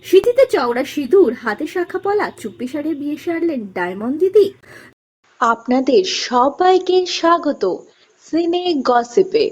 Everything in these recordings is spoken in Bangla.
সিঁথিতে চওড়া সিঁদুর, হাতে শাখা পলা, চুপি সারে বিয়ে সারলেন ডায়মন্ড দিদি। আপনাদের সবাইকে স্বাগত সিনে গসিপে।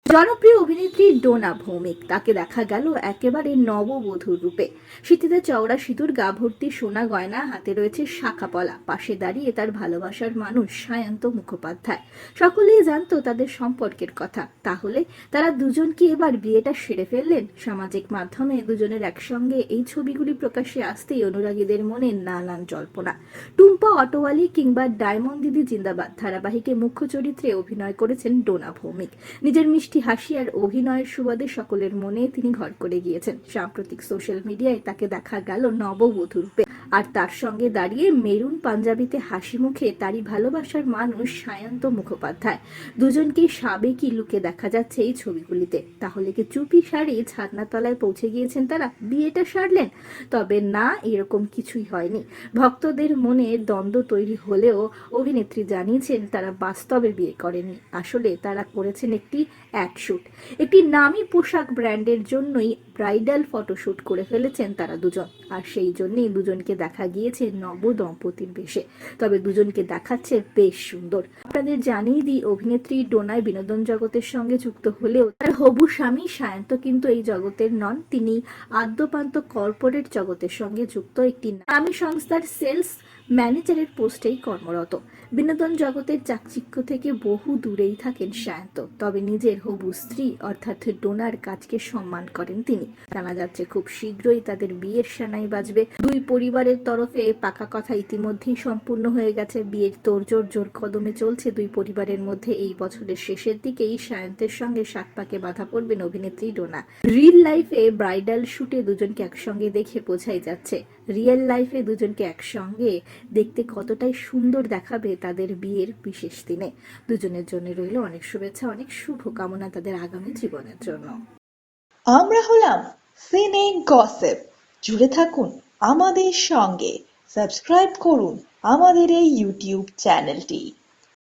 জনপ্রিয় অভিনেত্রী ডোনা ভৌমিক, তাকে দেখা গেল একেবারে নববধূর রূপে। সিঁথিতে চওড়া সিঁদুর, গা ভর্তি সোনা গয়না, হাতে রয়েছে শাখা পলা, পাশে দাঁড়িয়ে তার ভালোবাসার মানুষ সায়ন্ত মুখোপাধ্যায়। সকলেই জানতো তাদের সম্পর্কের কথা, তাহলে তারা দুজন কি এবার বিয়েটা সেরে ফেললেন? সামাজিক মাধ্যমে দুজনের একসঙ্গে এই ছবিগুলি প্রকাশ্যে আসতেই অনুরাগীদের মনে নানান জল্পনা। টুম্পা অটোয়ালি কিংবা ডায়মন্ড দিদি জিন্দাবাদ ধারাবাহিকে মুখ্য চরিত্রে অভিনয় করেছেন ডোনা ভৌমিক। নিজের মিষ্টি হাসি আর অভিনয়ের সুবাদে সকলের মনে তিনি ঘর করে গিয়েছেন। সাম্প্রতিক সোশ্যাল মিডিয়ায় তাকে দেখা গেল নববধূ রূপে, আর তার সঙ্গে দাঁড়িয়ে মেরুন পাঞ্জাবিতে হাসি মুখে তারই ভালোবাসার মানুষ সায়ন্ত মুখোপাধ্যায়। দুজনকে সাবেকি লুকে দেখা যাচ্ছে এই ছবিগুলিতে। তাহলে কি চুপি সারে ছাদনা তলায় পৌঁছে গিয়েছেন তারা, বিয়েটা সারলেন? তবে না, এরকম কিছুই হয়নি। ভক্তদের মনে দ্বন্দ্ব তৈরি হলেও অভিনেত্রী জানিয়েছেন তারা বাস্তবে বিয়ে করেননি। আসলে তারা করেছেন একটি অ্যাডশুট। একটি নামী পোশাক ব্র্যান্ডের জন্যই ব্রাইডাল ফটোশুট করে ফেলেছেন তারা দুজন, আর সেই জন্যই দুজনকে দেখা গিয়েছে নব দম্পতির বেশে। তবে দুজনকে দেখাচ্ছে বেশ সুন্দর। আপনাদের জানিয়ে দিই, অভিনেত্রী ডোনায় বিনোদন জগতের সঙ্গে যুক্ত হলেও তার হবু স্বামী সায়ন্ত কিন্তু এই জগতের নন। তিনি আদ্যপান্ত কর্পোরেট জগতের সঙ্গে যুক্ত একটি নামী সংস্থার সেলস ম্যানেজারের পোস্টেই কর্মরত। বিনোদন জগতের চাকচিক্য থেকে বহু দূরেই থাকেন সায়ন্ত, তবে নিজের হবু স্ত্রী অর্থাৎ ডোনার কাজকে সম্মান করেন তিনি। জানা যাচ্ছে খুব শীঘ্রই তাদের বিয়ের সানাই বাজবে। দুই পরিবারের তরফে পাকা কথা ইতিমধ্যেই সম্পূর্ণ হয়ে গেছে। বিয়ের তোড়জোড় জোর কদমে চলছে দুই পরিবারের মধ্যে। এই বছরের শেষের দিকেই সায়ন্তের সঙ্গে সাত পাকে বাঁধা পড়বেন অভিনেত্রী ডোনা। রিল লাইফে ব্রাইডাল শুটে দুজনকে একসঙ্গে দেখে বোঝাই যাচ্ছে রিয়েল লাইফে দুজনকে একসঙ্গে দেখতে কতটাই সুন্দর দেখাবে তাদের বিয়ের বিশেষ দিনে। দুজনের জন্য রইল অনেক শুভেচ্ছা, অনেক শুভ কামনা তাদের আগামী জীবনের জন্য। আমরা হলাম সিনে গসিপ। জুড়ে থাকুন আমাদের সঙ্গে, সাবস্ক্রাইব করুন আমাদের এই ইউটিউব চ্যানেলটি।